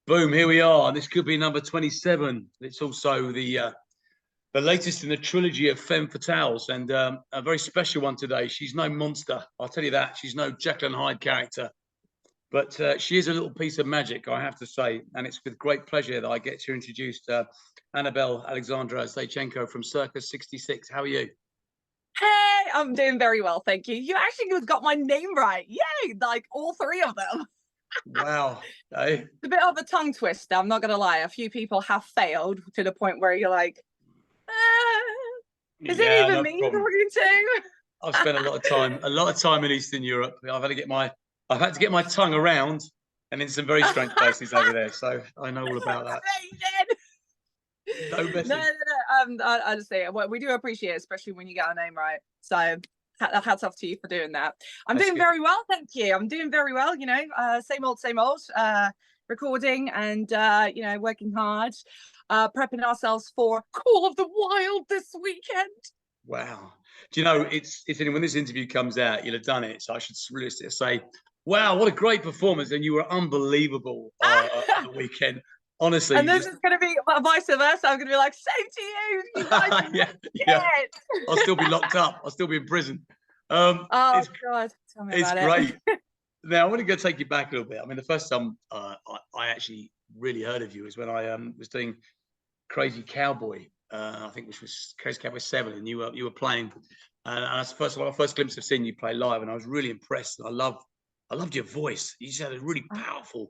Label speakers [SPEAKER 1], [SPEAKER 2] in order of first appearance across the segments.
[SPEAKER 1] Boom, here we are. This could be number 27. It's also the latest in the trilogy of Femme Fatales, and a very special one today. She's no monster, I'll tell you that. She's no Jekyll and Hyde character, but she is a little piece of magic, I have to say. And it's with great pleasure that I get to introduce Annabelle Alexandra Zaychenko from Circus 66. How are you?
[SPEAKER 2] Hey, I'm doing very well, thank you. You actually got my name right. Yay, like all three of them.
[SPEAKER 1] Wow. Hey.
[SPEAKER 2] It's a bit of a tongue twister, I'm not gonna lie. A few people have failed to the point where you're like, is it even
[SPEAKER 1] no
[SPEAKER 2] me
[SPEAKER 1] problem.
[SPEAKER 2] talking to?
[SPEAKER 1] I've spent a lot of time in Eastern Europe. I've had to get my tongue around and in some very strange places over there. So I know all about that.
[SPEAKER 2] No. I just say we do appreciate it, especially when you get our name right. So hats off to you for doing that. That's doing good. Very well, thank you. I'm doing very well. You know, same old. Recording and working hard, prepping ourselves for Call of the Wild this weekend.
[SPEAKER 1] Wow. Do you know, it's when this interview comes out, you'll have done it. So I should really say, wow, what a great performance, and you were unbelievable on the weekend. Honestly,
[SPEAKER 2] and this is going to be vice versa. I'm going to be like, same to you. You guys
[SPEAKER 1] yeah. I'll still be locked up. I'll still be in prison.
[SPEAKER 2] Oh God, tell me about
[SPEAKER 1] it. It's great. Now I want to go take you back a little bit. I mean, the first time I actually really heard of you is when I was doing Crazy Cowboy. I think which was Crazy Cowboy 7, and you were playing. And that's my first glimpse of seeing you play live, and I was really impressed. And I loved your voice. You just had a really powerful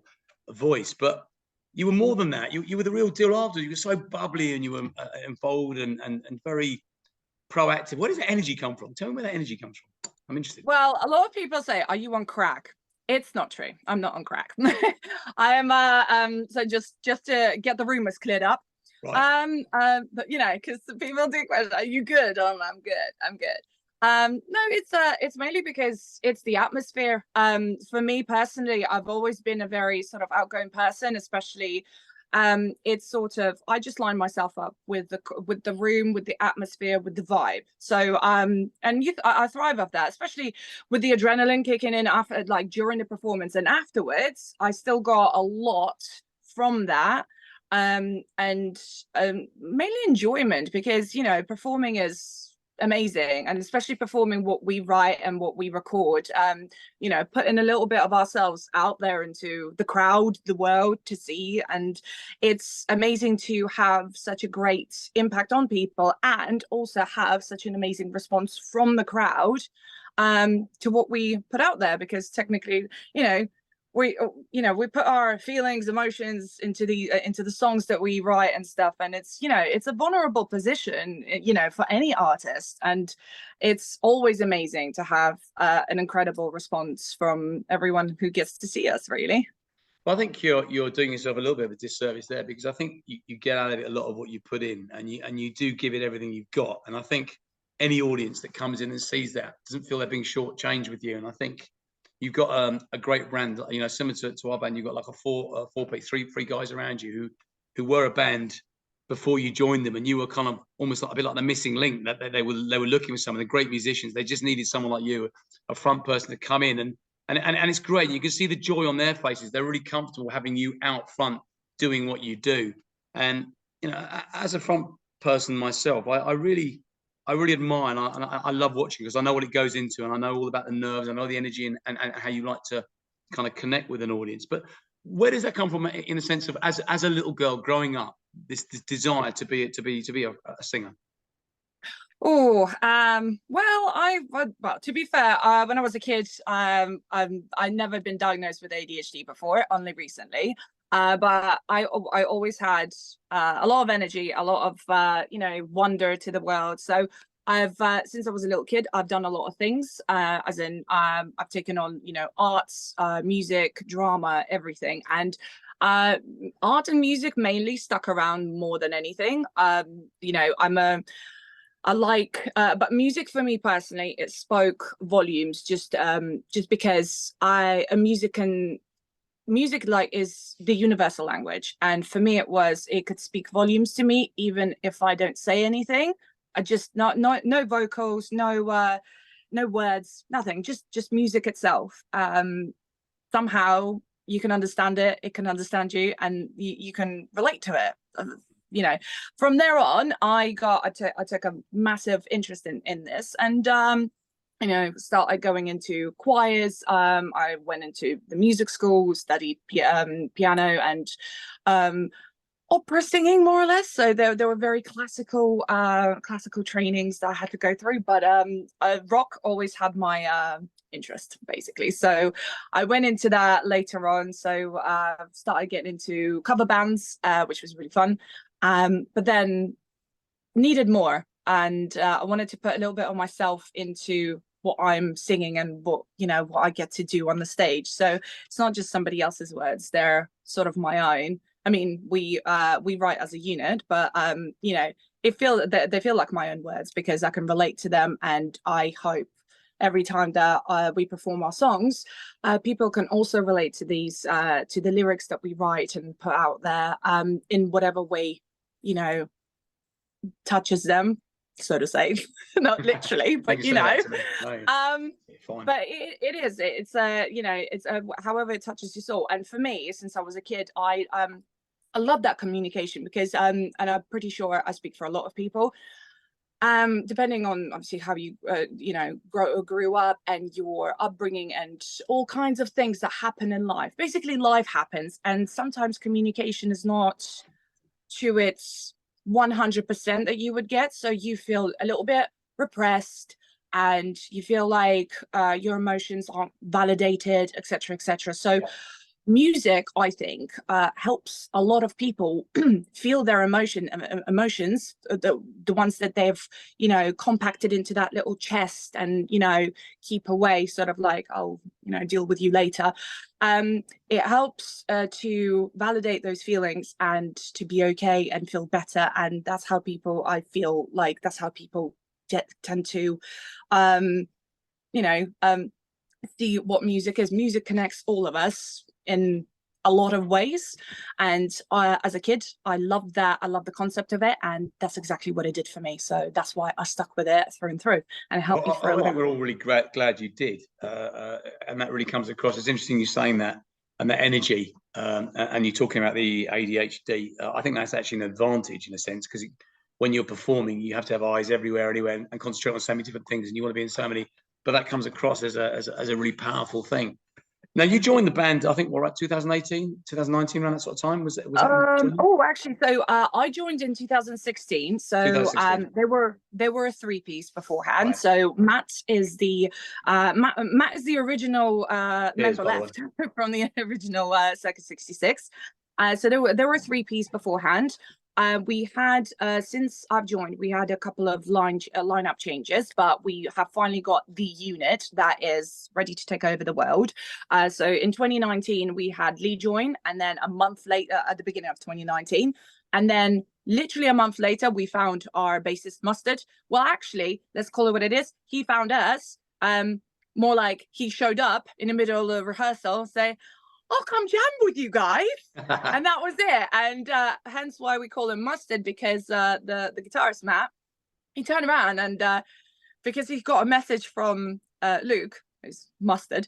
[SPEAKER 1] voice, but you were more than that. You were the real deal after. You were so bubbly, and you were involved and very proactive. Where does that energy come from? Tell me where that energy comes from. I'm interested.
[SPEAKER 2] Well, a lot of people say, "Are you on crack?" It's not true. I'm not on crack. I am. So just to get the rumors cleared up. Right. But you know, because people do question, "Are you good?" I'm good. I'm good. No, it's mainly because it's the atmosphere. For me personally, I've always been a very sort of outgoing person, especially. It's sort of, I just line myself up with the room, with the atmosphere, with the vibe. So and I thrive off that, especially with the adrenaline kicking in after, like during the performance and afterwards. I still got a lot from that. And mainly enjoyment, because you know, performing is amazing, and especially performing what we write and what we record, you know, putting a little bit of ourselves out there into the crowd, the world to see. And it's amazing to have such a great impact on people, and also have such an amazing response from the crowd to what we put out there, because technically, you know, we put our feelings, emotions into the songs that we write and stuff, and it's, you know, it's a vulnerable position, you know, for any artist, and it's always amazing to have an incredible response from everyone who gets to see us, really.
[SPEAKER 1] Well, I think you're doing yourself a little bit of a disservice there, because I think you get out of it a lot of what you put in, and you do give it everything you've got, and I think any audience that comes in and sees that doesn't feel they're being shortchanged with you. And I think you've got a great brand, you know, similar to our band. You've got like three guys around you who were a band before you joined them, and you were kind of almost like a bit like the missing link, that they were looking for some of the great musicians. They just needed someone like you, a front person to come in, and it's great. You can see the joy on their faces. They're really comfortable having you out front doing what you do. And you know, as a front person myself, I really admire, and I love watching, because I know what it goes into, and I know all about the nerves, I know the energy, and how you like to kind of connect with an audience. But where does that come from, in a sense of, as a little girl growing up, this desire to be a singer?
[SPEAKER 2] Oh, well, to be fair, when I was a kid, I'd never been diagnosed with ADHD before, only recently. But I always had a lot of energy, a lot of you know, wonder to the world. So I've since I was a little kid, I've done a lot of things. As in, I've taken on, you know, arts, music, drama, everything, and art and music mainly stuck around more than anything. You know, but music for me personally, it spoke volumes, just because music like is the universal language, and for me it could speak volumes to me, even if I don't say anything. I just no vocals, no words, nothing, just music itself somehow, you can understand it, it can understand you, and you can relate to it. You know, from there on, I took a massive interest in this, and you know, started going into choirs. I went into the music school, studied piano and opera singing, more or less. So there were very classical trainings that I had to go through, but rock always had my interest, basically. So I went into that later on. So started getting into cover bands, which was really fun, but then needed more, and I wanted to put a little bit of myself into what I'm singing and what, you know, what I get to do on the stage. So it's not just somebody else's words, they're sort of my own. I mean, we write as a unit, but you know, they feel like my own words because I can relate to them, and I hope every time that we perform our songs, people can also relate to these, to the lyrics that we write and put out there, in whatever way, you know, touches them, so to say. Not literally, but you know, but it's you know, it's however it touches your soul. And for me, since I was a kid, I love that communication, because and I'm pretty sure I speak for a lot of people, depending on obviously how you you know, grew up and your upbringing and all kinds of things that happen in life. Basically life happens, and sometimes communication is not to its 100% that you would get, so you feel a little bit repressed, and you feel like your emotions aren't validated, etc., etc. So music, I think, helps a lot of people feel their emotions, the ones that they've, you know, compacted into that little chest and, you know, keep away, sort of like, I'll, you know, deal with you later. It helps to validate those feelings and to be okay and feel better. And that's how people, I feel like that's how people tend to, you know, see what music is. Music connects all of us in a lot of ways, and as a kid I loved that. I love the concept of it, and that's exactly what it did for me. So that's why I stuck with it through and through, and it helped me for a lot.
[SPEAKER 1] I think we're all really glad you did, and that really comes across. It's interesting you saying that, and that energy, and you're talking about the ADHD. I think that's actually an advantage in a sense, because when you're performing you have to have eyes everywhere, anywhere, and concentrate on so many different things, and you want to be in so many, but that comes across as a really powerful thing. Now, you joined the band, I think, what, 2018, 2019, around that sort of time? Was that
[SPEAKER 2] oh, actually, so I joined in 2016. So 2016. They were a three-piece beforehand. Right. So Matt is the original member left from the original Circus 66. So there were a three-piece beforehand. We had, since I've joined, we had a couple of lineup changes, but we have finally got the unit that is ready to take over the world. So in 2019, we had Lee join, and then a month later, at the beginning of 2019, and then literally a month later, we found our bassist Mustard. Well, actually, let's call it what it is. He found us. More like he showed up in the middle of rehearsal, say, I'll come jam with you guys. And that was it. And hence why we call him Mustard, because the guitarist Matt, he turned around and because he got a message from Luke, who's Mustard,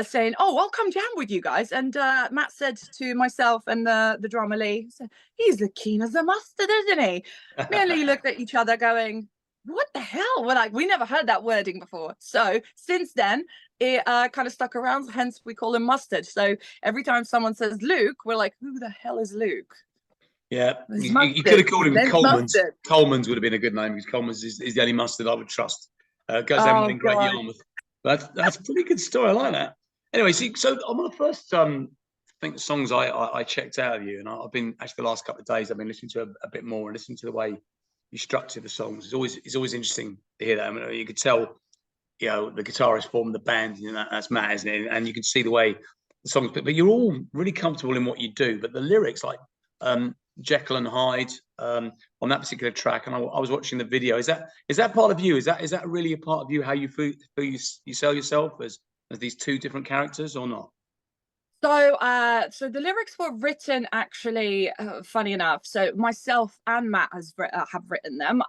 [SPEAKER 2] saying, oh, I'll come jam with you guys. And Matt said to myself and the drummer Lee, said, he's the keen as a mustard, isn't he? Me and Lee looked at each other going, what the hell? We're like, we never heard that wording before. So since then, it kind of stuck around, hence we call him Mustard. So every time someone says Luke, we're like, who the hell is Luke?
[SPEAKER 1] Yeah, you could have called him Coleman's. Coleman's would have been a good name, because Coleman's is the only mustard I would trust. Goes down in Great Yarmouth. But that's a pretty good story. I like that. Anyway, so on the first the songs I checked out of you, and I've been actually the last couple of days I've been listening to a bit more and listening to the way you structure the songs. It's always interesting to hear that. I mean, you could tell, you know, the guitarist formed the band, you know, that's Matt, isn't it? And you can see the way the songs, but you're all really comfortable in what you do. But the lyrics, like Jekyll and Hyde, on that particular track, and I was watching the video. Is that part of you? Is that really a part of you? How you feel you sell yourself as these two different characters, or not?
[SPEAKER 2] So the lyrics were written actually, funny enough. So myself and Matt have written them.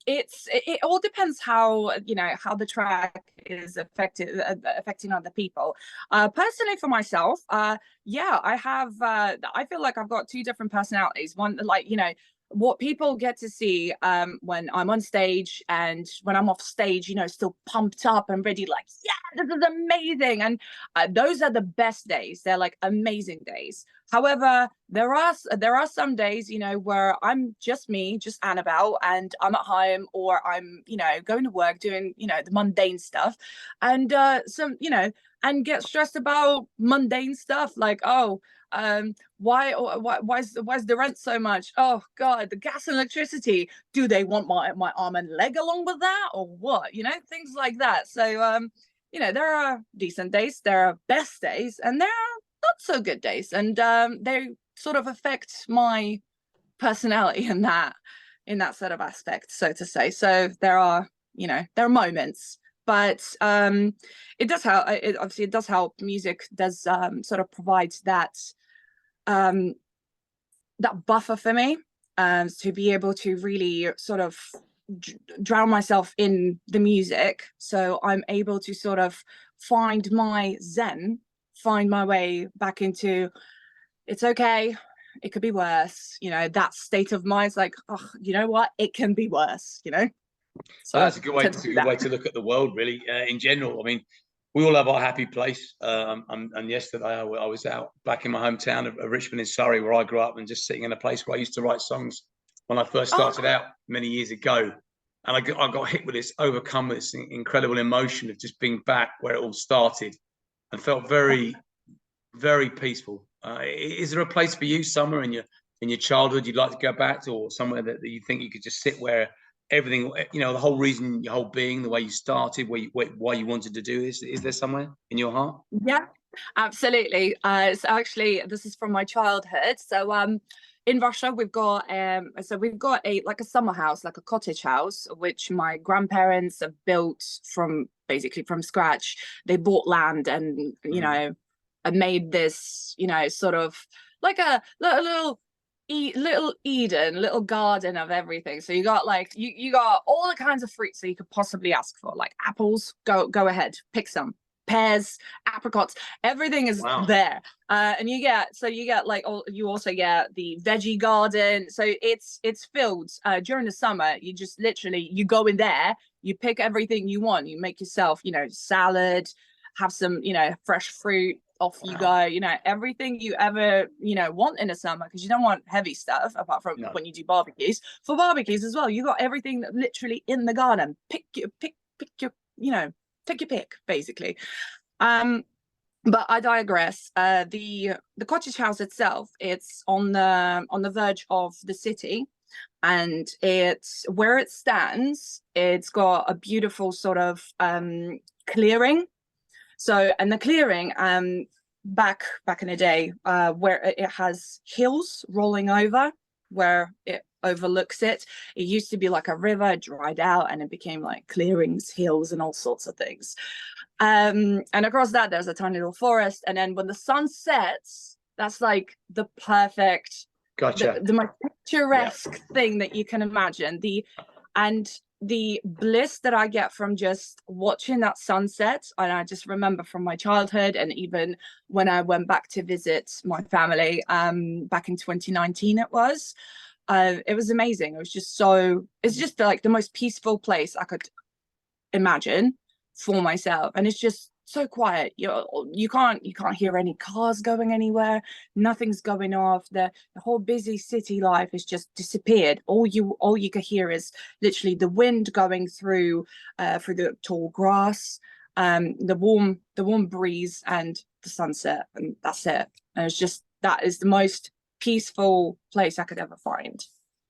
[SPEAKER 2] It all depends how how the track is affecting other people. Personally, for myself, yeah, I have. I feel like I've got two different personalities. One, like what people get to see when I'm on stage and when I'm off stage, still pumped up and ready, like, yeah, this is amazing. And those are the best days. They're like amazing days. However, there are some days, where I'm just me, just Annabelle, and I'm at home, or I'm, going to work doing, the mundane stuff, and and get stressed about mundane stuff like, oh, why is the rent so much? Oh God, the gas and electricity. Do they want my arm and leg along with that, or what? Things like that. So there are decent days, there are best days, and there are not so good days, and they sort of affect my personality in that sort of aspect, so to say. So there are there are moments, but it does help. Obviously it does help. Music does sort of provide that that buffer for me, to be able to really sort of drown myself in the music, so I'm able to sort of find my zen, find my way back into, it's okay, it could be worse, that state of mind. It's like, oh, you know what, it can be worse, so
[SPEAKER 1] well, that's a good way. It's a good way to look at the world, really. In general, I mean, we all have our happy place. And yesterday I was out back in my hometown of Richmond in Surrey, where I grew up, and just sitting in a place where I used to write songs when I first started out many years ago. And I got hit with this, overcome with this incredible emotion of just being back where it all started, and felt very, very peaceful. Is there a place for you, Summer, in your childhood you'd like to go back to, or somewhere that you think you could just sit where everything, the whole reason, your whole being, the way you started, why you wanted to do this? Is there somewhere in your heart?
[SPEAKER 2] Yeah, absolutely. So actually, this is from my childhood. So in Russia, we've got a like a summer house, like a cottage house, which my grandparents have built basically from scratch. They bought land and made this sort of like a little Eden, little garden of everything. So you got like you got all the kinds of fruits that you could possibly ask for, like apples. Go ahead, pick some. Pears, apricots, everything is there. And you get like, you also get the veggie garden. So it's filled during the summer. You just literally, you go in there, you pick everything you want, you make yourself salad, have some fresh fruit, off you go, everything you ever want in the summer, because you don't want heavy stuff apart from when you do barbecues. For barbecues as well, you got everything literally in the garden. Pick your take your pick, basically. But I digress. The cottage house itself, it's on the verge of the city, and it's where it stands. It's got a beautiful sort of clearing. So, and the clearing, back in the day, where it has hills rolling over, where it overlooks it. It used to be like a river, dried out, and it became like clearings, hills, and all sorts of things. And across that, there's a tiny little forest. And then when the sun sets, that's like the perfect, the most picturesque thing that you can imagine. The bliss that I get from just watching that sunset, and I just remember from my childhood, and even when I went back to visit my family back in 2019, it was amazing. It's just like the most peaceful place I could imagine for myself, and it's just so quiet. You can't hear any cars going anywhere, nothing's going off. The whole busy city life has just disappeared. All you can hear is literally the wind going through the tall grass, the warm breeze, and the sunset, and that's it. And it's just, that is the most peaceful place I could ever find.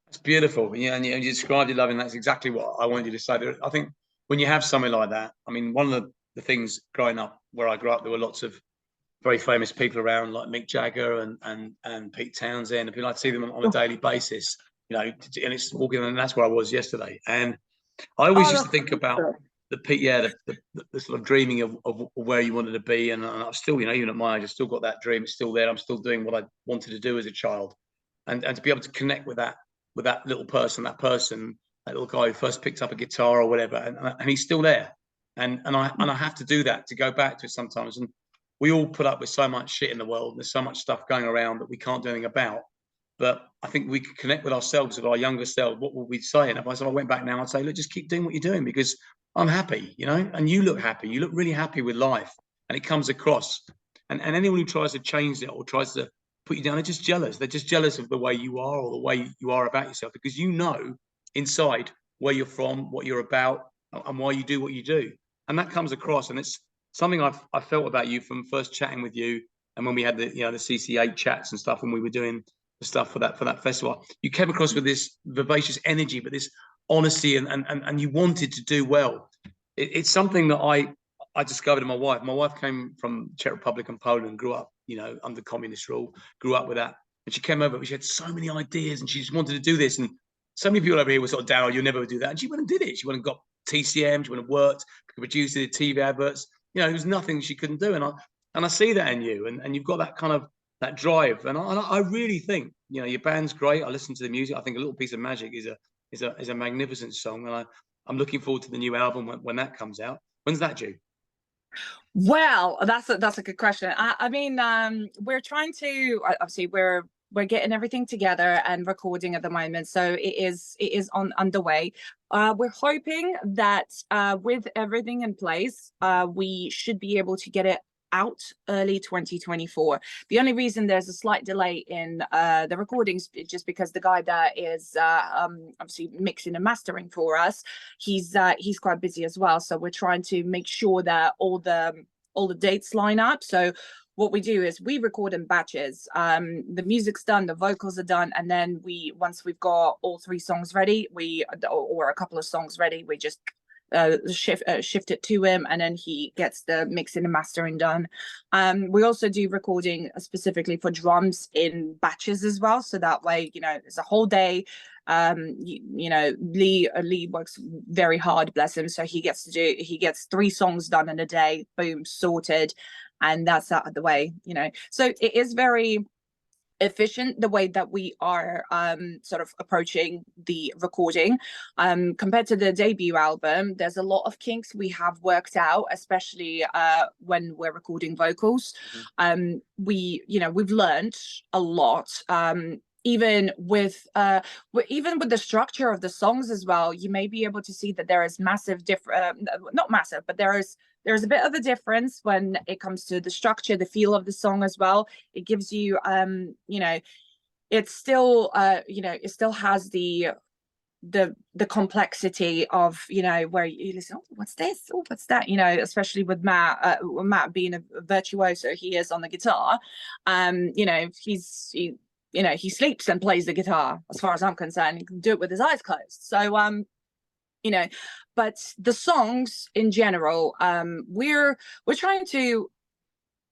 [SPEAKER 1] It's beautiful. Yeah, and you described it, loving. That's exactly what I wanted you to say. I think when you have something like that, I mean, one of the things growing up where I grew up, there were lots of very famous people around, like Mick Jagger and Pete Townsend, and people, I'd see them on a daily basis, and it's walking, and that's where I was yesterday. And I always used to think about the sort of dreaming of where you wanted to be, and I'm still, even at my age, I've still got that dream. It's still there. I'm still doing what I wanted to do as a child, and to be able to connect with that little person, that little guy who first picked up a guitar or whatever, and he's still there, and I have to do that to go back to it sometimes. And we all put up with so much shit in the world. There's so much stuff going around that we can't do anything about. But I think we could connect with ourselves, with our younger selves. What would we say? And if I went back now, I'd say, look, just keep doing what you're doing, because I'm happy, and you look happy. You look really happy with life, and it comes across. And anyone who tries to change it or tries to put you down, they're just jealous. They're just jealous of the way you are or the way you are about yourself, because inside where you're from, what you're about, and why you do what you do. And that comes across. And it's something I felt about you from first chatting with you, and when we had the CC8 chats and stuff, when we were doing the stuff for that festival. You came across with this vivacious energy, but this honesty, and you wanted to do well. It's something that I discovered in my wife. My wife came from Czech Republic and Poland, grew up, under communist rule, grew up with that. And she came over, but she had so many ideas, and she just wanted to do this. And so many people over here were sort of down, you'll never do that. And she went and did it. She went and got TCM, she went and worked, produced the TV adverts. There was nothing she couldn't do. And I see that in you, and you've got that kind of that drive. And I really think, your band's great. I listen to the music. I think A Little Piece of Magic is a magnificent song. And I'm looking forward to the new album when that comes out. When's that due?
[SPEAKER 2] Well, that's a good question. I mean, we're trying to, obviously we're getting everything together and recording at the moment, so it is underway. We're hoping that with everything in place, we should be able to get it out early 2024. The only reason there's a slight delay in the recordings is just because the guy that is obviously mixing and mastering for us, he's quite busy as well. So we're trying to make sure that all the dates line up. So what we do is we record in batches. The music's done, the vocals are done, and then once we've got all 3 songs ready, or a couple of songs ready, we just shift it to him, and then he gets the mixing and mastering done. We also do recording specifically for drums in batches as well, so that way it's a whole day. Lee works very hard, bless him, so he gets 3 songs done in a day, boom, sorted, and that's out of the way. So it is very efficient the way that we are sort of approaching the recording. Compared to the debut album, there's a lot of kinks we have worked out, especially when we're recording vocals. We've learned a lot. Even with the structure of the songs as well, you may be able to see that there is not massive, but there's a bit of a difference when it comes to the structure, the feel of the song as well. It gives you it still has the complexity of where you listen, oh, what's this, oh, what's that, especially with Matt being a virtuoso he is on the guitar. He sleeps and plays the guitar, as far as I'm concerned. He can do it with his eyes closed. So but the songs in general, we're trying to,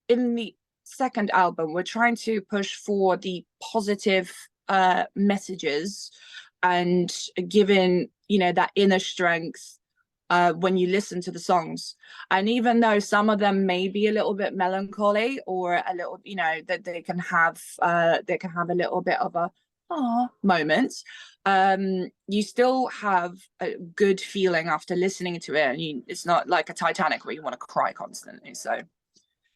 [SPEAKER 2] in the second album, we're trying to push for the positive messages, and given that inner strength when you listen to the songs. And even though some of them may be a little bit melancholy, or a little, that they can have a little bit of a moment, you still have a good feeling after listening to it, and it's not like a Titanic where you want to cry constantly. So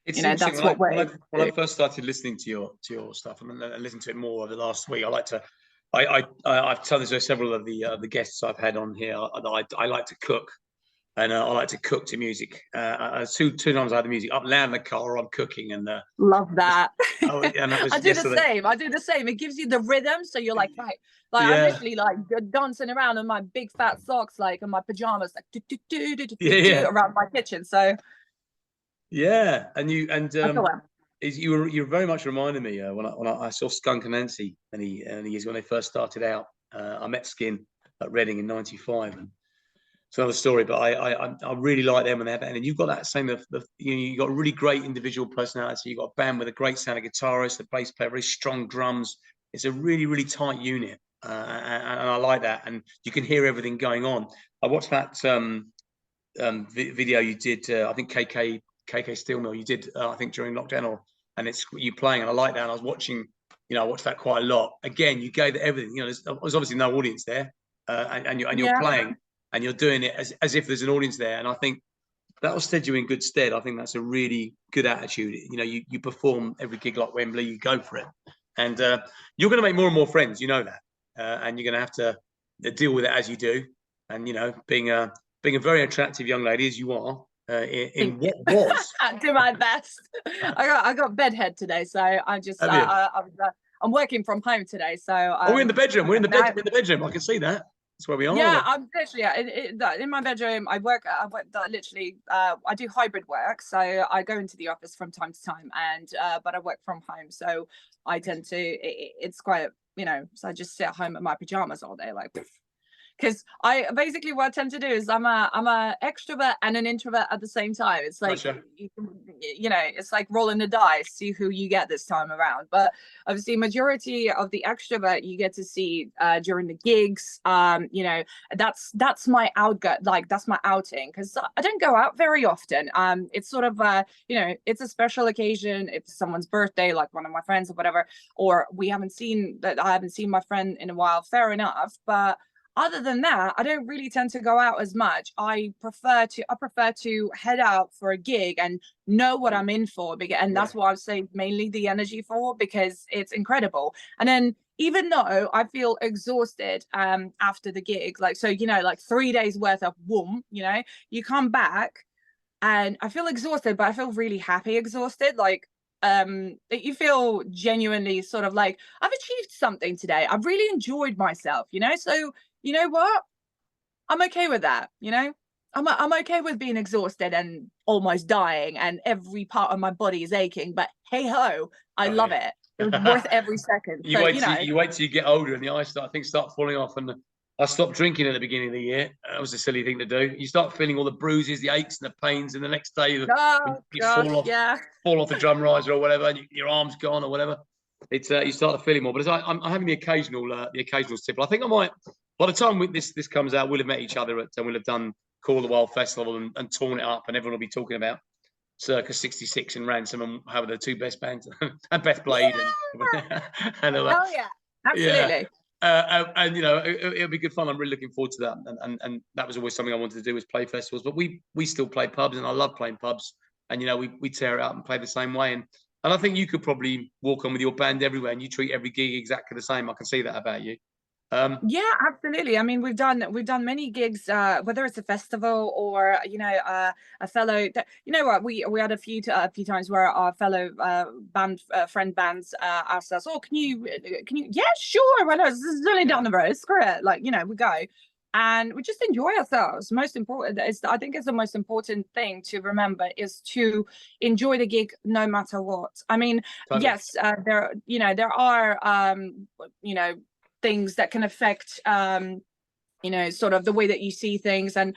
[SPEAKER 2] that's what when
[SPEAKER 1] I first started listening to your stuff, and I listened to it more over the last week. I've told this to several of the guests I've had on here. I like to cook, and I like to cook to music. 2 times I had the music up loud in the car, or I'm cooking, and
[SPEAKER 2] love that.
[SPEAKER 1] And that was
[SPEAKER 2] I do the same. It gives you the rhythm, so you're like, right, like I'm literally like dancing around in my big fat socks, like in my pajamas, like around my kitchen. So
[SPEAKER 1] you very much reminded me when I saw Skunk Anansi, and when they first started out. I met Skin at Reading in '95, and it's another story. But I really like them, and you've got that same. You got a really great individual personality. You got a band with a great sounding guitarist, a bass player, very strong drums. It's a really, really tight unit, and I like that. And you can hear everything going on. I watched that video you did, I think KK Steel Mill you did, I think during lockdown, and it's you playing, and I like that. And I was watching, you know, I watched that quite a lot. Again, you gave it everything. You know, there's obviously no audience there, and you're playing, and you're doing it as if there's an audience there. And I think that'll stand you in good stead. I think that's a really good attitude. You know, you perform every gig like Wembley, you go for it, and you're going to make more and more friends. You know that, and you're going to have to deal with it as you do. And you know, being a very attractive young lady as you are, in what was
[SPEAKER 2] I do my best. I got bedhead today, so I just I'm working from home today. So
[SPEAKER 1] we're in the bedroom. We're in the bedroom. I can see that. That's where we are.
[SPEAKER 2] Yeah, I'm literally in my bedroom. I work literally. I do hybrid work, so I go into the office from time to time, and but I work from home, so I tend to. It's quite, you know. So I just sit at home in my pajamas all day, like. Because I basically what I tend to do is I'm a extrovert and an introvert at the same time. It's like you know, it's like rolling the dice, see who you get this time around. But obviously, majority of the extrovert you get to see during the gigs. You know, that's my that's my outing, because I don't go out very often. It's sort of you know, it's a special occasion. If someone's birthday, like one of my friends or whatever, or I haven't seen my friend in a while. Fair enough, but other than that, I don't really tend to go out as much. I prefer to head out for a gig and know what I'm in for, and that's what I've saved mainly the energy for, because it's incredible. And then even though I feel exhausted after the gig, like, so, you know, like 3 days worth of you know, you come back and I feel exhausted, but I feel really happy exhausted. Like, you feel genuinely sort of like, I've achieved something today. I've really enjoyed myself, you know? So, you know what? I'm okay with that, you know? I'm okay with being exhausted and almost dying and every part of my body is aching, but hey ho, I love it. It was worth every second.
[SPEAKER 1] You wait till you get older and the eyes start falling off. And I stopped drinking at the beginning of the year. That was a silly thing to do. You start feeling all the bruises, the aches and the pains, and the next day you fall off the drum riser or whatever, and your arm's gone or whatever. It's you start to feel it more. But I'm having the occasional tipple. I think I might, by the time this comes out, we'll have met each other and we'll have done Call the Wild Festival and torn it up, and everyone will be talking about Circus 66 and Ransom and how the two best bands and Beth Blade and all that.
[SPEAKER 2] Oh yeah, absolutely.
[SPEAKER 1] And you know, it'll be good fun. I'm really looking forward to that. And that was always something I wanted to do, was play festivals. But we still play pubs, and I love playing pubs. And you know, we tear it up and play the same way. And I think you could probably walk on with your band everywhere, and you treat every gig exactly the same. I can see that about you.
[SPEAKER 2] Yeah, absolutely. I mean, we've done many gigs, whether it's a festival or, you know, a fellow. You know what? We had a few times where our fellow friend bands asked us, "Oh, can you? Yeah, sure. Why not? This is only down the road. Screw it." Like, you know, we go, and we just enjoy ourselves. Most important is, I think, it's the most important thing to remember, is to enjoy the gig no matter what. I mean, yes, there are you know, things that can affect you know, sort of the way that you see things, and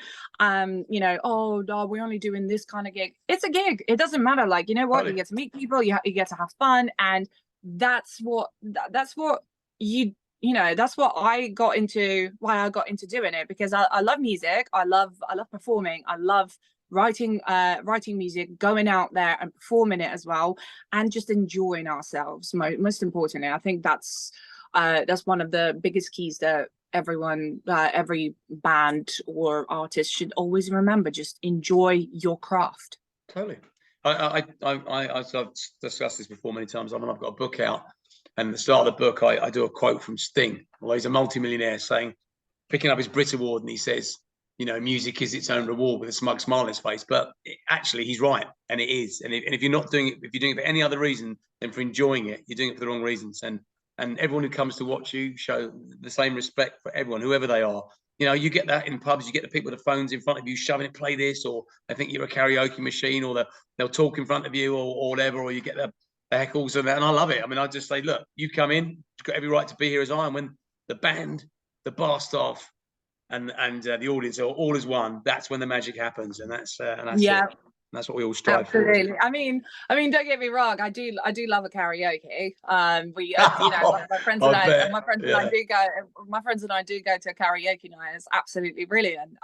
[SPEAKER 2] you know, oh no, we're only doing this kind of gig. It's a gig, it doesn't matter. Like, you know what, you get to meet people, you get to have fun, and that's what you know, that's what I got into, why I got into doing it, because I love music, I love performing, I love writing music, going out there and performing it as well, and just enjoying ourselves. Most importantly, I think that's one of the biggest keys that everyone, every band or artist should always remember. Just enjoy your craft.
[SPEAKER 1] Totally. I've discussed this before many times. I mean, I've got a book out, and at the start of the book, I do a quote from Sting. Well, he's a multimillionaire, saying, picking up his Brit Award, and he says, you know, music is its own reward, with a smug smile on his face. But actually, he's right, and it is. And if you're not doing it, if you're doing it for any other reason than for enjoying it, you're doing it for the wrong reasons. And everyone who comes to watch you, show the same respect for everyone, whoever they are. You know, you get that in pubs. You get the people with the phones in front of you, shoving it, play this, or they think you're a karaoke machine, or they'll talk in front of you, or whatever, or you get the heckles and that. And I love it. I mean, I just say, look, you come in, you've got every right to be here as I am. When the band, the bar staff, and the audience are all as one, that's when the magic happens, and that's
[SPEAKER 2] yeah.
[SPEAKER 1] it. That's what we all strive for.
[SPEAKER 2] Absolutely. I mean, don't get me wrong. I do love a karaoke. We, you know, my friends and I do go to a karaoke night. It's absolutely brilliant.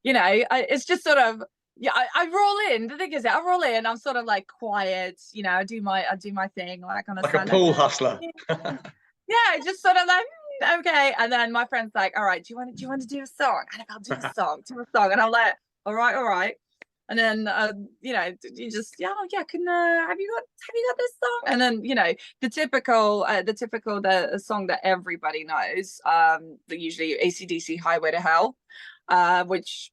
[SPEAKER 2] you know, it's just sort of, yeah, I roll in. The thing is, I roll in. I'm sort of like quiet, you know. I do my thing, all that kind of
[SPEAKER 1] like
[SPEAKER 2] stuff.
[SPEAKER 1] a pool hustler.
[SPEAKER 2] Yeah, just sort of like, okay. And then my friend's like, all right, do you want to do a song? And I'll do a song, And I'm like, all right. And then you know, you just, yeah, can have you got this song? And then, you know, the song that everybody knows, usually AC/DC Highway to Hell, which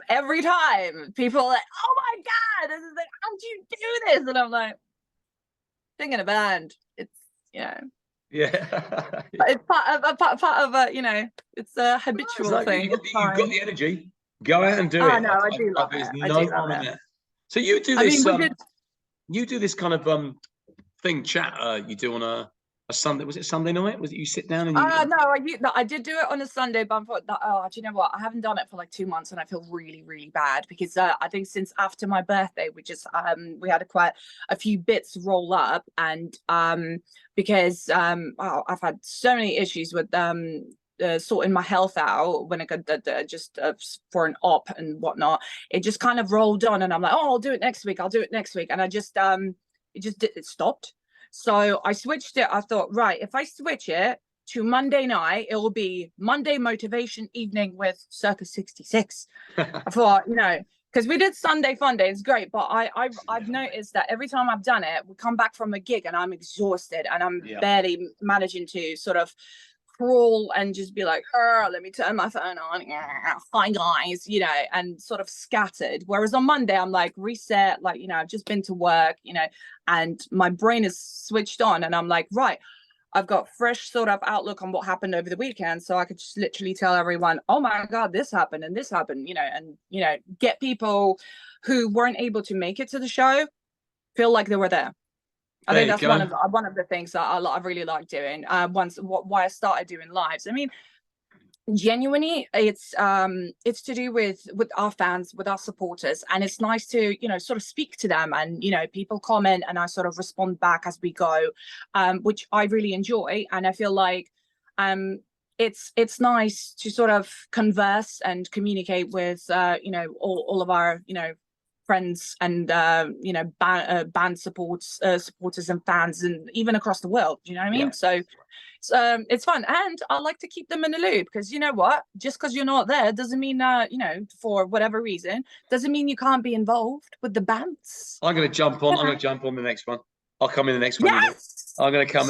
[SPEAKER 2] every time people are like, oh my God, this is like, how do you do this? And I'm like, sing in a band. It's, you know,
[SPEAKER 1] yeah.
[SPEAKER 2] it's part of a, you know, it's a habitual thing.
[SPEAKER 1] You've got the energy. Go out and do it.
[SPEAKER 2] Oh no, I do love it.
[SPEAKER 1] There's
[SPEAKER 2] I
[SPEAKER 1] no
[SPEAKER 2] do love
[SPEAKER 1] harm in
[SPEAKER 2] it.
[SPEAKER 1] that. So you do
[SPEAKER 2] I
[SPEAKER 1] this.
[SPEAKER 2] mean,
[SPEAKER 1] You do this kind of thing, chat. You do on a Sunday. Was it Sunday night? Was it you sit down and you?
[SPEAKER 2] No, I did do it on a Sunday, but I thought that, oh, do you know what? I haven't done it for like 2 months, and I feel really, really bad because I think since after my birthday, we had quite a few bits roll up, and because I've had so many issues with sorting my health out when I got just for an op and whatnot. It just kind of rolled on, and I'm like, oh, I'll do it next week. And I just it stopped. So I switched it. I thought, right, if I switch it to Monday night, it will be Monday motivation evening with Circus 66. I thought, you know, because we did Sunday Fun Day, it's great, but I've noticed that every time I've done it, we come back from a gig and I'm exhausted and I'm barely managing to sort of crawl and just be like, let me turn my phone on, hi guys, you know, and sort of scattered. Whereas on Monday I'm like reset, like, you know, I've just been to work, you know, and my brain is switched on, and I'm like, right, I've got fresh sort of outlook on what happened over the weekend, so I could just literally tell everyone, oh my God, this happened and this happened, you know, and, you know, get people who weren't able to make it to the show feel like they were there. I think that's one of the things that I really like doing. Why I started doing lives. I mean, genuinely, it's to do with our fans, with our supporters, and it's nice to, you know, sort of speak to them, and, you know, people comment and I sort of respond back as we go, which I really enjoy, and I feel like it's nice to sort of converse and communicate with you know, all of our, you know, friends and you know, band supporters and fans, and even across the world, you know what I mean? So it's fun, and I like to keep them in the loop, because you know what, just because you're not there doesn't mean you know, for whatever reason, doesn't mean you can't be involved with the bands.
[SPEAKER 1] I'm going to jump on the next one. I'll come in the next one.
[SPEAKER 2] Yes,
[SPEAKER 1] I'm going to come.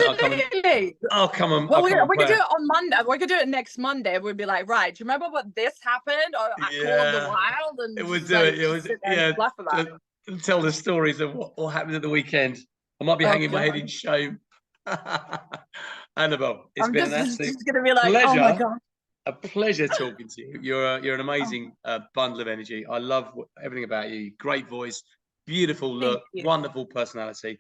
[SPEAKER 1] I'll come on.
[SPEAKER 2] Well, we could do it on Monday. We could do it next Monday. We'd be like, right, do you remember what this happened? Or at Call of the Wild? And
[SPEAKER 1] it would do it. It was, tell the stories of what happened at the weekend. I might be hanging my head in shame. Annabelle, it's been an absolute pleasure. Oh my God. A pleasure talking to you. You're an amazing bundle of energy. I love everything about you. Great voice, beautiful look, wonderful personality.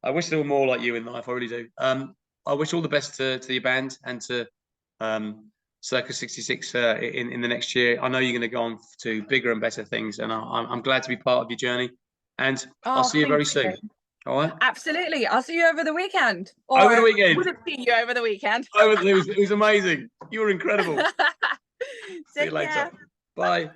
[SPEAKER 1] I wish there were more like you in life. I really do. I wish all the best to your band and to Circus 66 in the next year. I know you're going to go on to bigger and better things, and I'm glad to be part of your journey. And I'll see you very soon. All right.
[SPEAKER 2] Absolutely. I'll see you over the weekend.
[SPEAKER 1] Over the weekend.
[SPEAKER 2] Would it see you over the weekend?
[SPEAKER 1] It was amazing. You were incredible. See you later.
[SPEAKER 2] Care.
[SPEAKER 1] Bye.